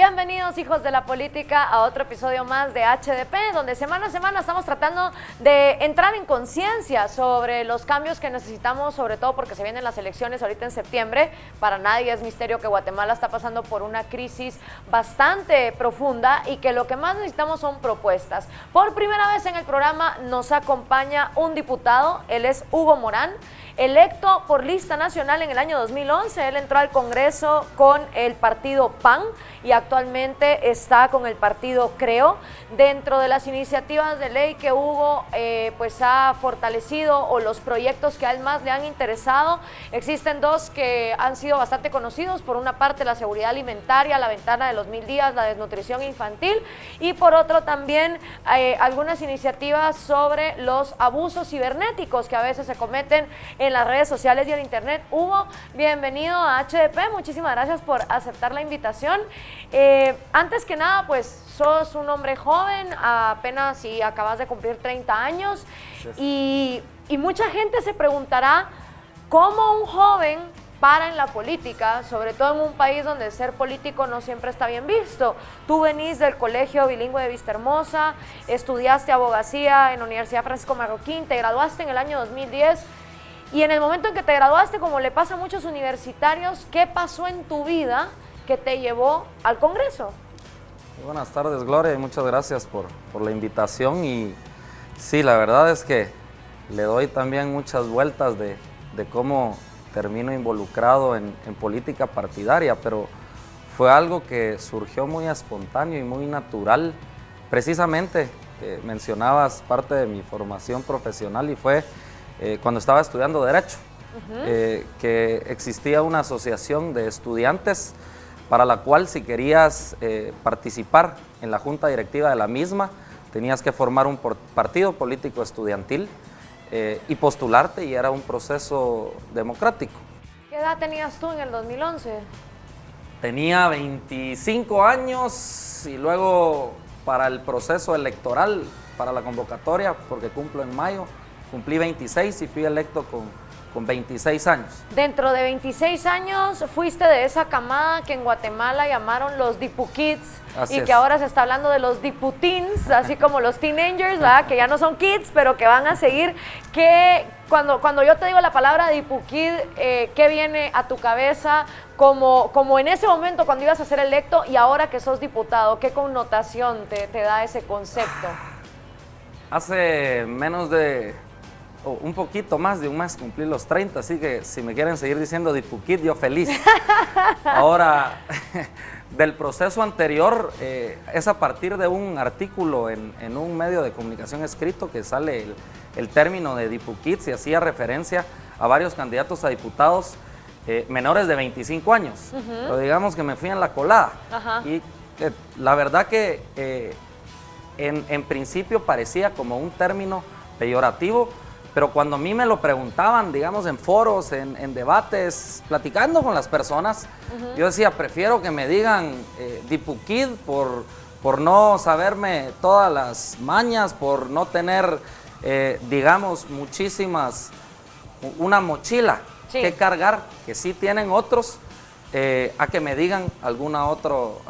Bienvenidos, hijos de la política, a otro episodio más de HDP, donde semana a semana estamos tratando de entrar en conciencia sobre los cambios que necesitamos, sobre todo porque se vienen las elecciones ahorita en septiembre. Para nadie es misterio que Guatemala está pasando por una crisis bastante profunda y que lo que más necesitamos son propuestas. Por primera vez en el programa nos acompaña un diputado, él es Hugo Morán, electo por lista nacional en el año 2011. Él entró al Congreso con el partido PAN y actualmente está con el partido Creo. Dentro de las iniciativas de ley que Hugo pues ha fortalecido, o los proyectos que a él más le han interesado, existen dos que han sido bastante conocidos. Por una parte, la seguridad alimentaria, la ventana de los 1000 días, la desnutrición infantil, y por otro también algunas iniciativas sobre los abusos cibernéticos que a veces se cometen en las redes sociales y en internet. Hugo, bienvenido a HDP, muchísimas gracias por aceptar la invitación. Antes que nada, pues sos un hombre joven, apenas si acabas de cumplir 30 años, y mucha gente se preguntará cómo un joven para en la política, sobre todo en un país donde ser político no siempre está bien visto. Tú venís del Colegio Bilingüe de Vistahermosa, estudiaste abogacía en la Universidad Francisco Marroquín, te graduaste en el año 2010, y en el momento en que te graduaste, como le pasa a muchos universitarios, ¿qué pasó en tu vida que te llevó al Congreso? Buenas tardes, Gloria, y muchas gracias por la invitación. Y sí, la verdad es que le doy también muchas vueltas de cómo termino involucrado en política partidaria, pero fue algo que surgió muy espontáneo y muy natural. Precisamente mencionabas parte de mi formación profesional, y fue cuando estaba estudiando Derecho, que existía una asociación de estudiantes para la cual, si querías participar en la junta directiva de la misma, tenías que formar un partido político estudiantil y postularte, y era un proceso democrático. ¿Qué edad tenías tú en el 2011? Tenía 25 años, y luego para el proceso electoral, para la convocatoria, porque cumplo en mayo, cumplí 26 y fui electo con 26 años. Dentro de 26 años fuiste de esa camada que en Guatemala llamaron los Dipu-Kids, y que ahora se está hablando de los Dipu-Teens, así como los teenagers, ¿verdad? Que ya no son kids, pero que van a seguir. Que cuando yo te digo la palabra Dipu-Kid, ¿qué viene a tu cabeza como en ese momento cuando ibas a ser electo, y ahora que sos diputado? ¿Qué connotación te da ese concepto? Hace menos de un poquito más de un mes cumplí los 30, así que si me quieren seguir diciendo Dipu-Kid, yo feliz. Ahora, del proceso anterior, es a partir de un artículo en un medio de comunicación escrito que sale el término de Dipu-Kids, y hacía referencia a varios candidatos a diputados menores de 25 años. Pero digamos que me fui en la colada. Y la verdad que en principio parecía como un término peyorativo, pero cuando a mí me lo preguntaban, digamos, en foros, en debates, platicando con las personas, yo decía, prefiero que me digan Dipu-Kid por no saberme todas las mañas, por no tener, digamos, una mochila que cargar, que sí tienen otros, a que me digan algún otro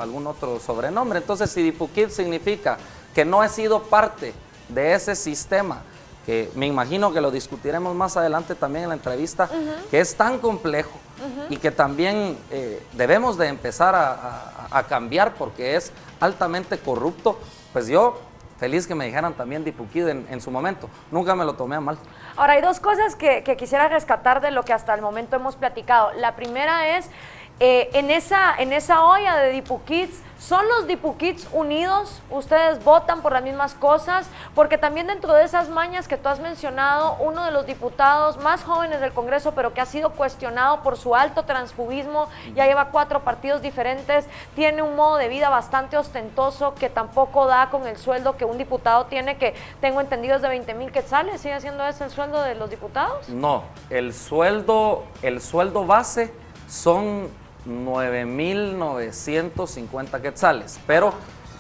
sobrenombre. Entonces, si Dipu-Kid significa que no he sido parte de ese sistema, que me imagino que lo discutiremos más adelante también en la entrevista, que es tan complejo y que también debemos de empezar a cambiar porque es altamente corrupto, pues yo feliz que me dijeran también Dipu-Kid en su momento. Nunca me lo tomé a mal. Ahora, hay dos cosas que quisiera rescatar de lo que hasta el momento hemos platicado. La primera es, en esa olla de Dipu-Kids, ¿son los Dipu-Kids unidos? ¿Ustedes votan por las mismas cosas? Porque también dentro de esas mañas que tú has mencionado, uno de los diputados más jóvenes del Congreso, pero que ha sido cuestionado por su alto transfugismo, ya lleva 4 partidos diferentes, tiene un modo de vida bastante ostentoso que tampoco da con el sueldo que un diputado tiene, que tengo entendido es de 20,000 quetzales. ¿Sigue siendo ese el sueldo de los diputados? No, el sueldo base son 9,950 quetzales, pero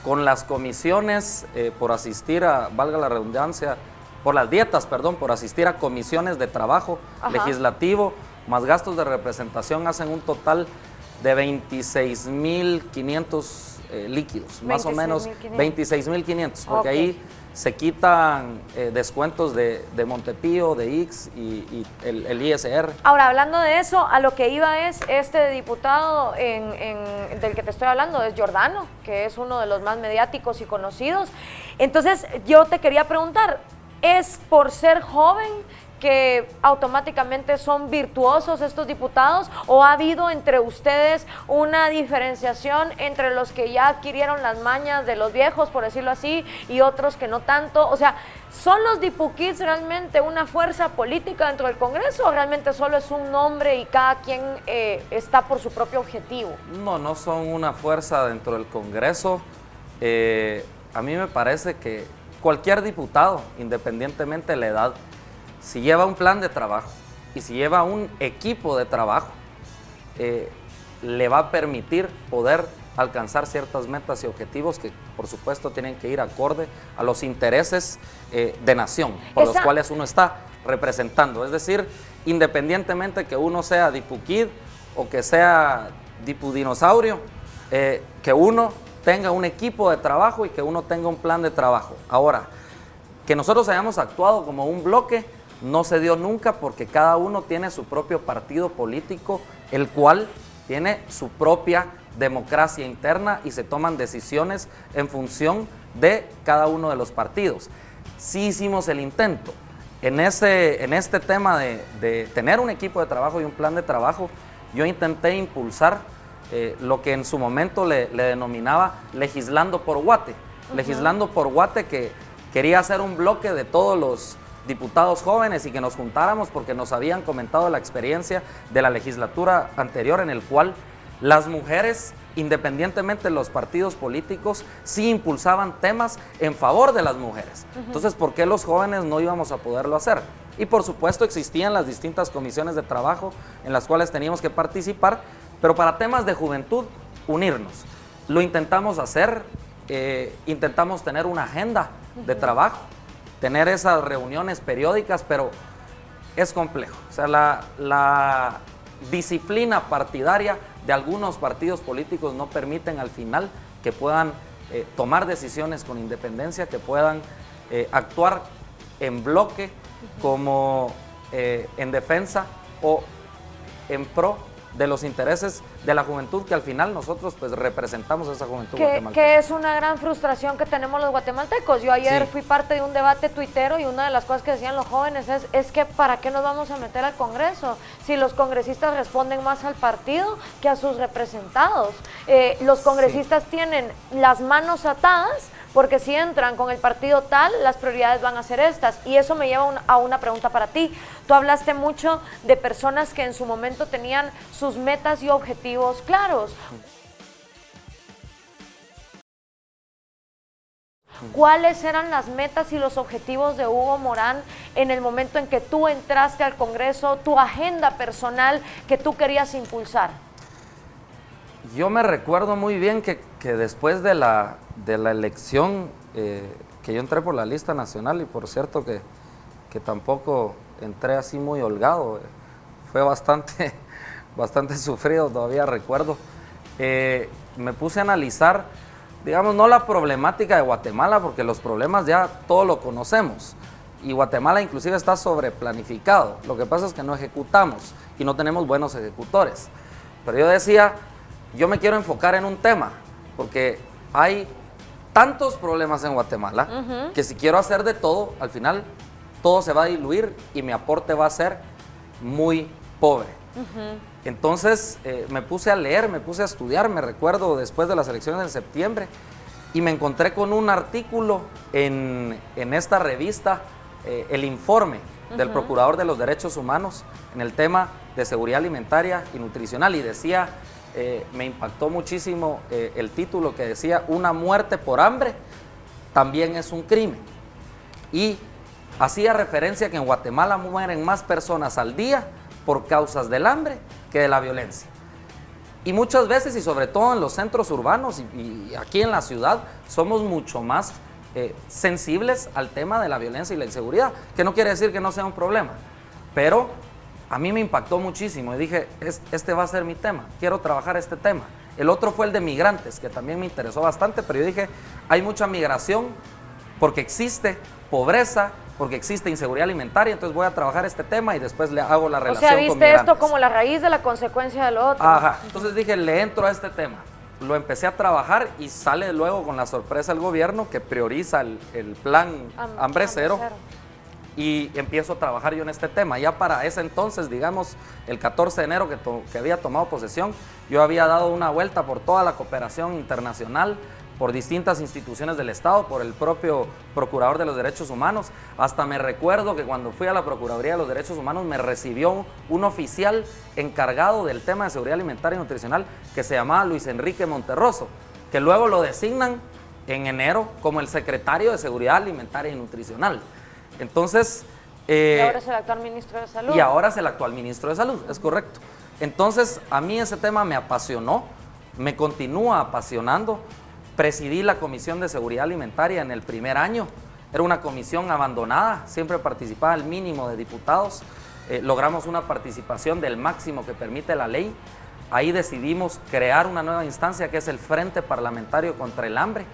con las comisiones por asistir valga la redundancia, por las dietas, perdón, por asistir a comisiones de trabajo legislativo, más gastos de representación, hacen un total de 26,500 líquidos, más o menos 26.500. 26.500, porque Ok. ahí se quitan descuentos de Montepío, de IX y el ISR. Ahora, hablando de eso, a lo que iba es este diputado del que te estoy hablando, es Giordano, que es uno de los más mediáticos y conocidos. Entonces, yo te quería preguntar, ¿es por ser joven que automáticamente son virtuosos estos diputados, o ha habido entre ustedes una diferenciación entre los que ya adquirieron las mañas de los viejos, por decirlo así, y otros que no tanto? O sea, ¿son los Dipukids realmente una fuerza política dentro del Congreso, o realmente solo es un nombre y cada quien está por su propio objetivo? No, no son una fuerza dentro del Congreso. A mí me parece que cualquier diputado, independientemente de la edad, si lleva un plan de trabajo y si lleva un equipo de trabajo, le va a permitir poder alcanzar ciertas metas y objetivos que, por supuesto, tienen que ir acorde a los intereses de nación por los cuales uno está representando. Es decir, independientemente que uno sea dipukid o que sea dipudinosaurio, que uno tenga un equipo de trabajo y que uno tenga un plan de trabajo. Ahora, que nosotros hayamos actuado como un bloque no se dio nunca, porque cada uno tiene su propio partido político, el cual tiene su propia democracia interna y se toman decisiones en función de cada uno de los partidos. Sí hicimos el intento. En este tema de tener un equipo de trabajo y un plan de trabajo, yo intenté impulsar lo que en su momento le denominaba legislando por Guate. Legislando por Guate, que quería hacer un bloque de todos los diputados jóvenes y que nos juntáramos, porque nos habían comentado la experiencia de la legislatura anterior, en el cual las mujeres, independientemente de los partidos políticos, sí impulsaban temas en favor de las mujeres. Entonces, ¿por qué los jóvenes no íbamos a poderlo hacer? Y por supuesto existían las distintas comisiones de trabajo en las cuales teníamos que participar, pero para temas de juventud, unirnos. Lo intentamos hacer, intentamos tener una agenda de trabajo, tener esas reuniones periódicas, pero es complejo. O sea, la disciplina partidaria de algunos partidos políticos no permiten al final que puedan tomar decisiones con independencia, que puedan actuar en bloque como en defensa o en pro de los intereses de la juventud, que al final nosotros pues representamos a esa juventud guatemalteca. Que es una gran frustración que tenemos los guatemaltecos. Yo ayer fui parte de un debate tuitero y una de las cosas que decían los jóvenes es que ¿para qué nos vamos a meter al Congreso? Si los congresistas responden más al partido que a sus representados. Los congresistas tienen las manos atadas, porque si entran con el partido tal, las prioridades van a ser estas. Y eso me lleva a una pregunta para ti. Tú hablaste mucho de personas que en su momento tenían sus metas y objetivos claros. ¿Cuáles eran las metas y los objetivos de Hugo Morán en el momento en que tú entraste al Congreso, tu agenda personal que tú querías impulsar? Yo me recuerdo muy bien que después de la elección, que yo entré por la lista nacional, y por cierto que tampoco entré así muy holgado, fue bastante sufrido, todavía recuerdo. Me puse a analizar, digamos, no la problemática de Guatemala, porque los problemas ya todos lo conocemos, y Guatemala inclusive está sobreplanificado. Lo que pasa es que no ejecutamos y no tenemos buenos ejecutores. Pero yo decía, yo me quiero enfocar en un tema, porque hay tantos problemas en Guatemala que si quiero hacer de todo, al final todo se va a diluir y mi aporte va a ser muy pobre. Entonces me puse a leer, me puse a estudiar, me recuerdo después de las elecciones de septiembre, y me encontré con un artículo en esta revista, El Informe del Procurador de los Derechos Humanos, en el tema de seguridad alimentaria y nutricional, y decía, me impactó muchísimo el título, que decía: una muerte por hambre también es un crimen. Y hacía referencia que en Guatemala mueren más personas al día por causas del hambre que de la violencia. Y muchas veces, y sobre todo en los centros urbanos y aquí en la ciudad, somos mucho más sensibles al tema de la violencia y la inseguridad, que no quiere decir que no sea un problema, pero a mí me impactó muchísimo y dije, este va a ser mi tema, quiero trabajar este tema. El otro fue el de migrantes, que también me interesó bastante, pero yo dije, hay mucha migración porque existe pobreza, porque existe inseguridad alimentaria, entonces voy a trabajar este tema y después le hago la relación con migrantes. O sea, viste esto como la raíz de la consecuencia de lo otro. Ajá, entonces dije, le entro a este tema. Lo empecé a trabajar y sale luego con la sorpresa del gobierno que prioriza el plan Hambre Cero. Y empiezo a trabajar yo en este tema. Ya para ese entonces, digamos, el 14 de enero que había tomado posesión, yo había dado una vuelta por toda la cooperación internacional, por distintas instituciones del Estado, por el propio Procurador de los Derechos Humanos. Hasta me recuerdo que cuando fui a la Procuraduría de los Derechos Humanos me recibió un oficial encargado del tema de seguridad alimentaria y nutricional que se llamaba Luis Enrique Monterroso, que luego lo designan en enero como el secretario de Seguridad Alimentaria y Nutricional. Entonces... y ahora es el actual ministro de Salud. Y ahora es el actual ministro de Salud, es correcto. Entonces, a mí ese tema me apasionó, me continúa apasionando. Presidí la Comisión de Seguridad Alimentaria en el primer año. Era una comisión abandonada, siempre participaba el mínimo de diputados. Logramos una participación del máximo que permite la ley. Ahí decidimos crear una nueva instancia que es el Frente Parlamentario contra el Hambre,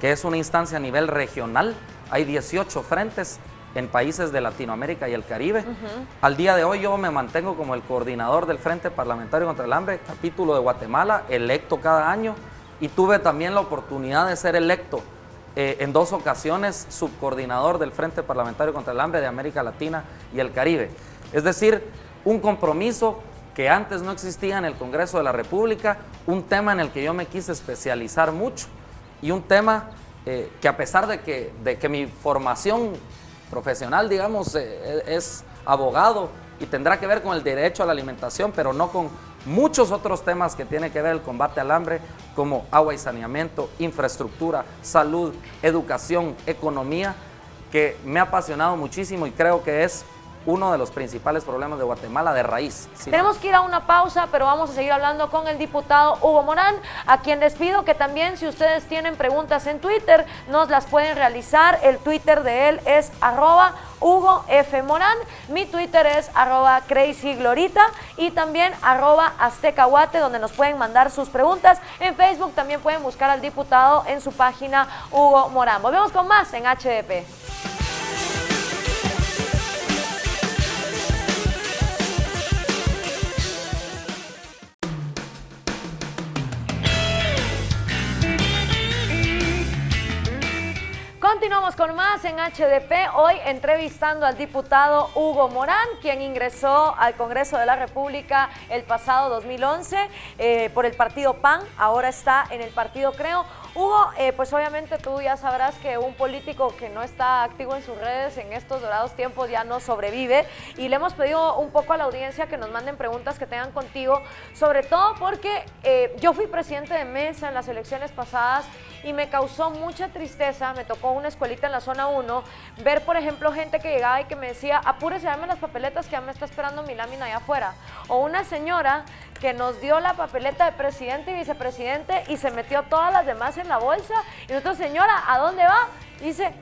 que es una instancia a nivel regional. Hay 18 frentes en países de Latinoamérica y el Caribe. Al día de hoy yo me mantengo como el coordinador del Frente Parlamentario contra el Hambre, capítulo de Guatemala, electo cada año, y tuve también la oportunidad de ser electo en 2 ocasiones subcoordinador del Frente Parlamentario contra el Hambre de América Latina y el Caribe. Es decir, un compromiso que antes no existía en el Congreso de la República, un tema en el que yo me quise especializar mucho y un tema que a pesar de que mi formación profesional, digamos, es abogado y tendrá que ver con el derecho a la alimentación, pero no con muchos otros temas que tienen que ver el combate al hambre, como agua y saneamiento, infraestructura, salud, educación, economía, que me ha apasionado muchísimo y creo que es uno de los principales problemas de Guatemala de raíz. Sí. Tenemos que ir a una pausa, pero vamos a seguir hablando con el diputado Hugo Morán, a quien les pido que también, si ustedes tienen preguntas en Twitter, nos las pueden realizar. El Twitter de él es @HugoFMorán, mi Twitter es @CrazyGlorita y también @AztecaGuate, donde nos pueden mandar sus preguntas. En Facebook también pueden buscar al diputado en su página Hugo Morán. Volvemos con más en HDP. Continuamos con más en HDP, hoy entrevistando al diputado Hugo Morán, quien ingresó al Congreso de la República el pasado 2011 por el partido PAN, ahora está en el partido Creo. Hugo, pues obviamente tú ya sabrás que un político que no está activo en sus redes en estos dorados tiempos ya no sobrevive, y le hemos pedido un poco a la audiencia que nos manden preguntas que tengan contigo, sobre todo porque yo fui presidente de mesa en las elecciones pasadas y me causó mucha tristeza. Me tocó una escuelita en la zona 1, ver por ejemplo gente que llegaba y que me decía, apúrese, dame las papeletas que ya me está esperando mi lámina allá afuera, o una señora que nos dio la papeleta de presidente y vicepresidente y se metió todas las demás en la bolsa, y nosotros, señora, ¿a dónde va? Dice,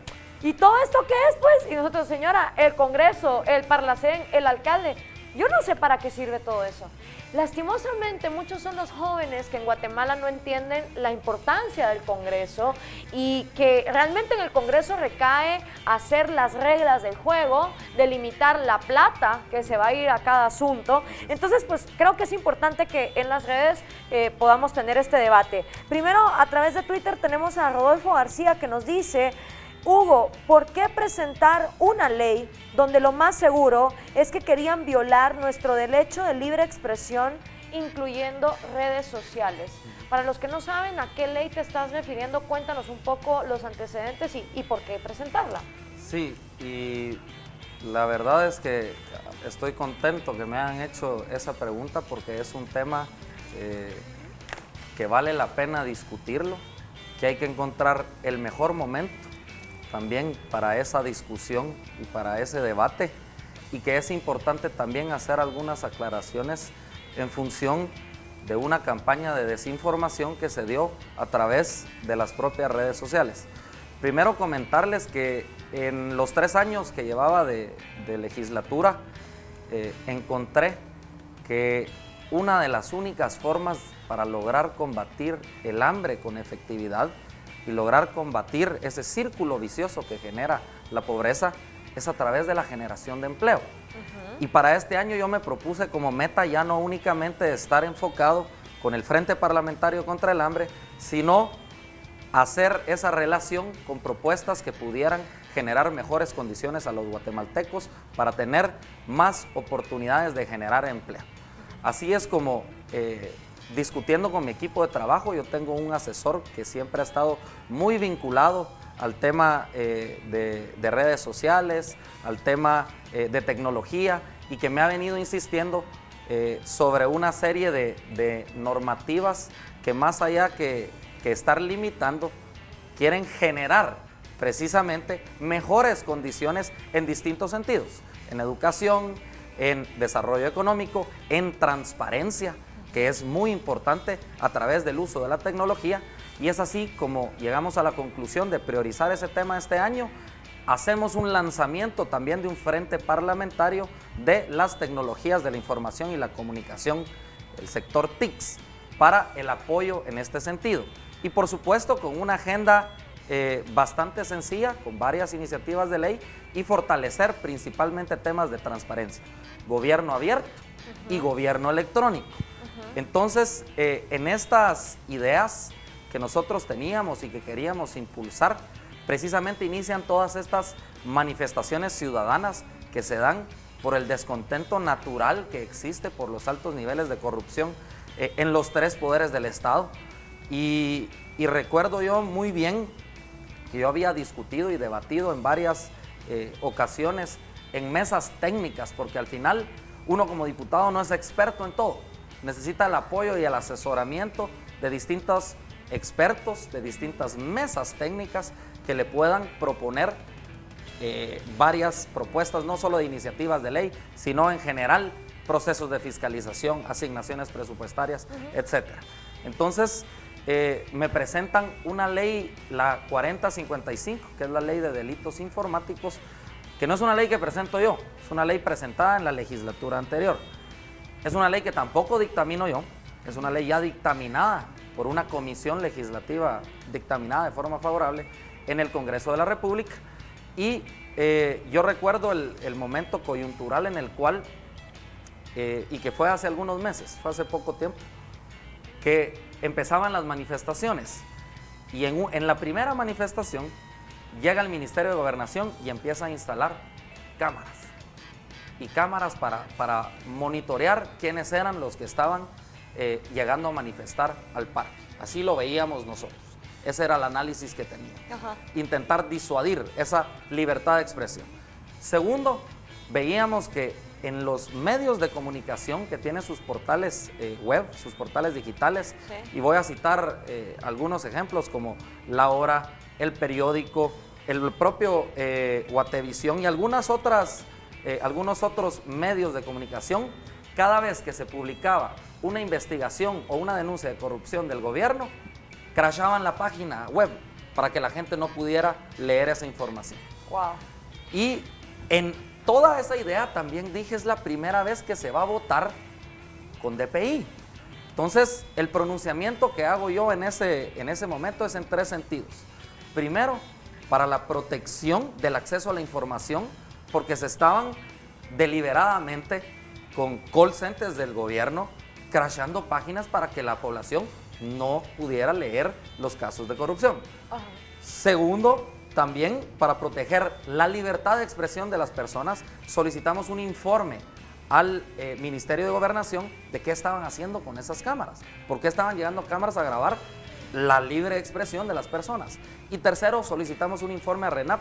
¿y todo esto qué es, pues? Y nosotros, señora, el Congreso, el Parlacén, el alcalde. Yo no sé para qué sirve todo eso. Lastimosamente, muchos son los jóvenes que en Guatemala no entienden la importancia del Congreso y que realmente en el Congreso recae hacer las reglas del juego, delimitar la plata que se va a ir a cada asunto. Entonces, pues creo que es importante que en las redes podamos tener este debate. Primero, a través de Twitter tenemos a Rodolfo García que nos dice: Hugo, ¿por qué presentar una ley donde lo más seguro es que querían violar nuestro derecho de libre expresión, incluyendo redes sociales? Para los que no saben a qué ley te estás refiriendo, cuéntanos un poco los antecedentes y por qué presentarla. Sí, y la verdad es que estoy contento que me hayan hecho esa pregunta porque es un tema que vale la pena discutirlo, que hay que encontrar el mejor momento también para esa discusión y para ese debate, y que es importante también hacer algunas aclaraciones en función de una campaña de desinformación que se dio a través de las propias redes sociales. Primero, comentarles que en los 3 años que llevaba de legislatura encontré que una de las únicas formas para lograr combatir el hambre con efectividad y lograr combatir ese círculo vicioso que genera la pobreza es a través de la generación de empleo. Y para este año yo me propuse como meta ya no únicamente estar enfocado con el Frente Parlamentario contra el Hambre, sino hacer esa relación con propuestas que pudieran generar mejores condiciones a los guatemaltecos para tener más oportunidades de generar empleo. Así es como, discutiendo con mi equipo de trabajo, yo tengo un asesor que siempre ha estado muy vinculado al tema de redes sociales, al tema de tecnología, y que me ha venido insistiendo sobre una serie de normativas que, más allá que estar limitando, quieren generar precisamente mejores condiciones en distintos sentidos, en educación, en desarrollo económico, en transparencia, que es muy importante a través del uso de la tecnología. Y es así como llegamos a la conclusión de priorizar ese tema este año. Hacemos un lanzamiento también de un frente parlamentario de las tecnologías de la información y la comunicación, el sector TICs, para el apoyo en este sentido. Y por supuesto con una agenda bastante sencilla, con varias iniciativas de ley, y fortalecer principalmente temas de transparencia, gobierno abierto y gobierno electrónico. Entonces, en estas ideas que nosotros teníamos y que queríamos impulsar, precisamente inician todas estas manifestaciones ciudadanas que se dan por el descontento natural que existe por los altos niveles de corrupción en los tres poderes del Estado. Y recuerdo yo muy bien que yo había discutido y debatido en varias ocasiones en mesas técnicas, porque al final uno como diputado no es experto en todo, necesita el apoyo y el asesoramiento de distintos expertos, de distintas mesas técnicas que le puedan proponer varias propuestas, no solo de iniciativas de ley, sino en general procesos de fiscalización, asignaciones presupuestarias, etcétera. Entonces, me presentan una ley, la 4055, que es la ley de delitos informáticos, que no es una ley que presento yo, es una ley presentada en la legislatura anterior. Es una ley que tampoco dictamino yo, es una ley ya dictaminada por una comisión legislativa dictaminada de forma favorable en el Congreso de la República. Y yo recuerdo el momento coyuntural en el cual, y que fue hace algunos meses, fue hace poco tiempo, que empezaban las manifestaciones, y en la primera manifestación llega el Ministerio de Gobernación y empieza a instalar cámaras, y cámaras para monitorear quiénes eran los que estaban llegando a manifestar al parque. Así lo veíamos nosotros, ese era el análisis que teníamos. Intentar disuadir esa libertad de expresión. Segundo, veíamos que en los medios de comunicación que tienen sus portales web, sus portales digitales, y voy a citar algunos ejemplos como La Hora, El Periódico, el propio Guatevisión y algunos otros medios de comunicación, cada vez que se publicaba una investigación o una denuncia de corrupción del gobierno, crashaban la página web para que la gente no pudiera leer esa información. Wow. Y en toda esa idea también dije, es la primera vez que se va a votar con DPI. Entonces, el pronunciamiento que hago yo en ese momento es en tres sentidos. Primero, para la protección del acceso a la información, porque se estaban deliberadamente con call centers del gobierno crashando páginas para que la población no pudiera leer los casos de corrupción. Segundo, también para proteger la libertad de expresión de las personas, solicitamos un informe al Ministerio de Gobernación de qué estaban haciendo con esas cámaras, por qué estaban llegando cámaras a grabar la libre expresión de las personas. Y tercero, solicitamos un informe a RENAP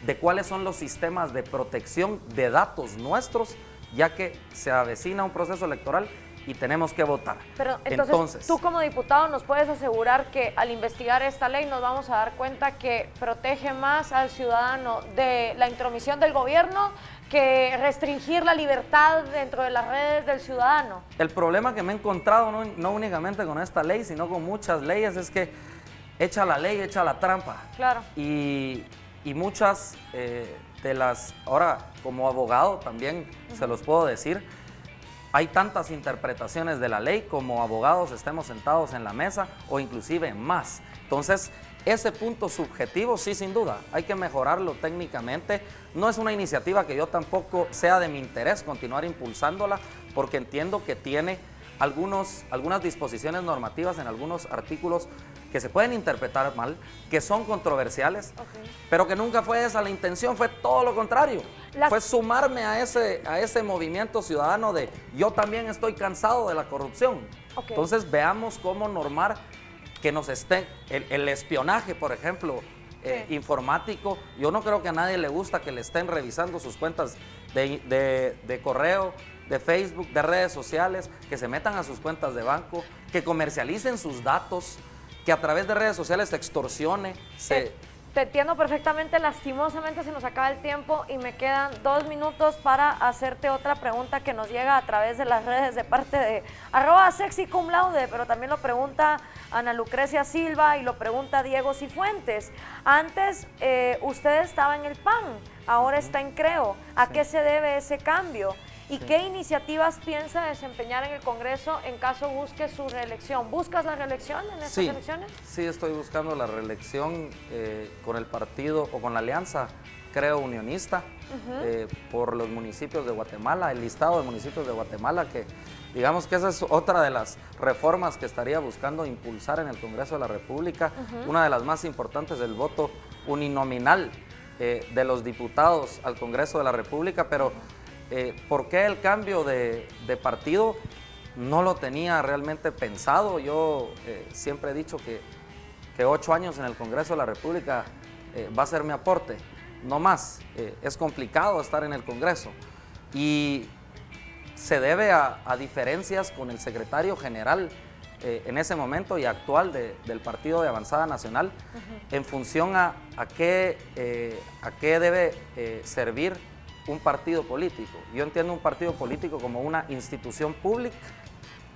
de cuáles son los sistemas de protección de datos nuestros, ya que se avecina un proceso electoral y tenemos que votar. Pero entonces, tú como diputado nos puedes asegurar que al investigar esta ley nos vamos a dar cuenta que protege más al ciudadano de la intromisión del gobierno que restringir la libertad dentro de las redes del ciudadano. El problema que me he encontrado, no únicamente con esta ley, sino con muchas leyes, es que echa la ley, echa la trampa. Claro. Y muchas de las, ahora como abogado también se los puedo decir, hay tantas interpretaciones de la ley como abogados estemos sentados en la mesa o inclusive más. Entonces, ese punto subjetivo, sí, sin duda, hay que mejorarlo técnicamente. No es una iniciativa que yo tampoco sea de mi interés continuar impulsándola, porque entiendo que tiene algunas disposiciones normativas en algunos artículos que se pueden interpretar mal, que son controversiales, pero que nunca fue esa la intención, fue todo lo contrario. Fue sumarme a ese movimiento ciudadano de yo también estoy cansado de la corrupción. Entonces veamos cómo normar que nos esté, el espionaje, por ejemplo, informático. Yo no creo que a nadie le gusta que le estén revisando sus cuentas de correo, de Facebook, de redes sociales, que se metan a sus cuentas de banco, que comercialicen sus datos, que a través de redes sociales se extorsione. Te entiendo perfectamente, lastimosamente se nos acaba el tiempo y me quedan 2 minutos para hacerte otra pregunta que nos llega a través de las redes de parte de @sexycumlaude, pero también lo pregunta Ana Lucrecia Silva y lo pregunta Diego Cifuentes. Antes usted estaba en el PAN, ahora está en Creo. ¿A qué se debe ese cambio? ¿Y qué iniciativas piensa desempeñar en el Congreso en caso busque su reelección? ¿Buscas la reelección en estas elecciones? Sí, estoy buscando la reelección con el partido o con la alianza Creo Unionista por los municipios de Guatemala, el listado de municipios de Guatemala, que digamos que esa es otra de las reformas que estaría buscando impulsar en el Congreso de la República, una de las más importantes del voto uninominal de los diputados al Congreso de la República, pero ¿por qué el cambio de partido? No lo tenía realmente pensado. Yo siempre he dicho que 8 años en el Congreso de la República va a ser mi aporte, no más. Es complicado estar en el Congreso y se debe a diferencias con el secretario general en ese momento y actual del Partido de Avanzada Nacional en función a qué debe servir un partido político. Yo entiendo un partido político como una institución pública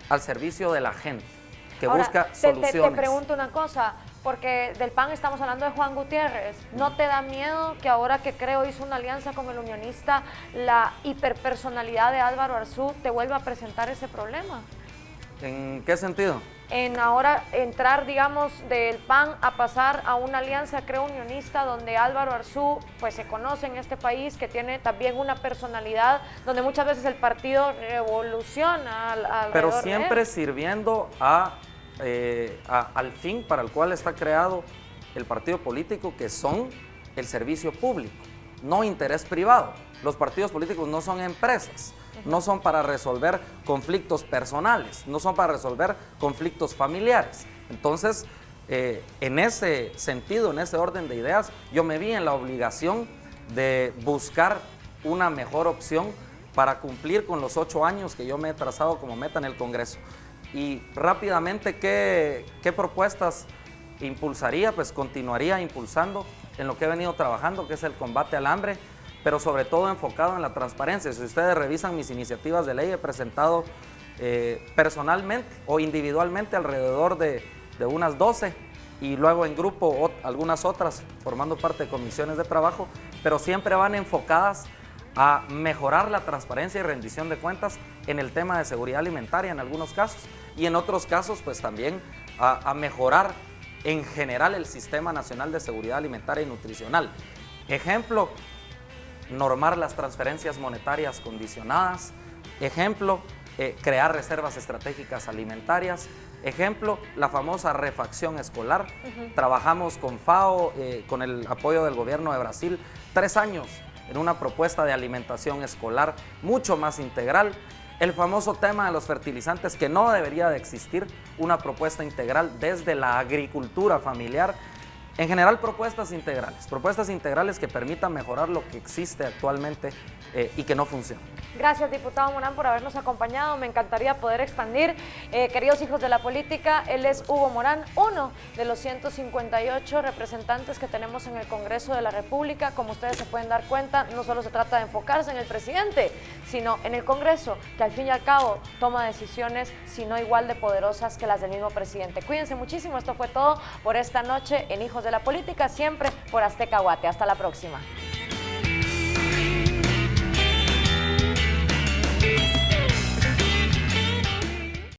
al servicio de la gente, que busca soluciones. Te pregunto una cosa, porque del PAN estamos hablando de Juan Gutiérrez. ¿No te da miedo que ahora que Creo hizo una alianza con el unionista, la hiperpersonalidad de Álvaro Arzú te vuelva a presentar ese problema? ¿En qué sentido? En ahora entrar, digamos, del PAN a pasar a una alianza, Creo Unionista, donde Álvaro Arzú, pues se conoce en este país, que tiene también una personalidad, donde muchas veces el partido revoluciona alrededor. Pero siempre sirviendo al fin para el cual está creado el partido político, que son el servicio público, no interés privado. Los partidos políticos no son empresas. No son para resolver conflictos personales, no son para resolver conflictos familiares. Entonces, en ese sentido, en ese orden de ideas, yo me vi en la obligación de buscar una mejor opción para cumplir con los 8 años que yo me he trazado como meta en el Congreso. Y rápidamente, ¿qué propuestas impulsaría? Pues continuaría impulsando en lo que he venido trabajando, que es el combate al hambre, pero sobre todo enfocado en la transparencia. Si ustedes revisan mis iniciativas de ley, he presentado personalmente o individualmente alrededor de unas 12 y luego en grupo algunas otras, formando parte de comisiones de trabajo, pero siempre van enfocadas a mejorar la transparencia y rendición de cuentas en el tema de seguridad alimentaria en algunos casos, y en otros casos pues también a mejorar en general el Sistema Nacional de Seguridad Alimentaria y Nutricional. Ejemplo, normar las transferencias monetarias condicionadas. Ejemplo, crear reservas estratégicas alimentarias. Ejemplo, la famosa refacción escolar. Trabajamos con FAO, con el apoyo del gobierno de Brasil, 3 años en una propuesta de alimentación escolar mucho más integral. El famoso tema de los fertilizantes, que no debería de existir una propuesta integral desde la agricultura familiar. En general, propuestas integrales que permitan mejorar lo que existe actualmente y que no funciona. Gracias, diputado Morán, por habernos acompañado. Me encantaría poder expandir. Queridos hijos de la política, él es Hugo Morán, uno de los 158 representantes que tenemos en el Congreso de la República. Como ustedes se pueden dar cuenta, no solo se trata de enfocarse en el presidente, sino en el Congreso, que al fin y al cabo toma decisiones, si no igual de poderosas que las del mismo presidente. Cuídense muchísimo. Esto fue todo por esta noche en Hijos de la Política, siempre por Azteca Guate. Hasta la próxima.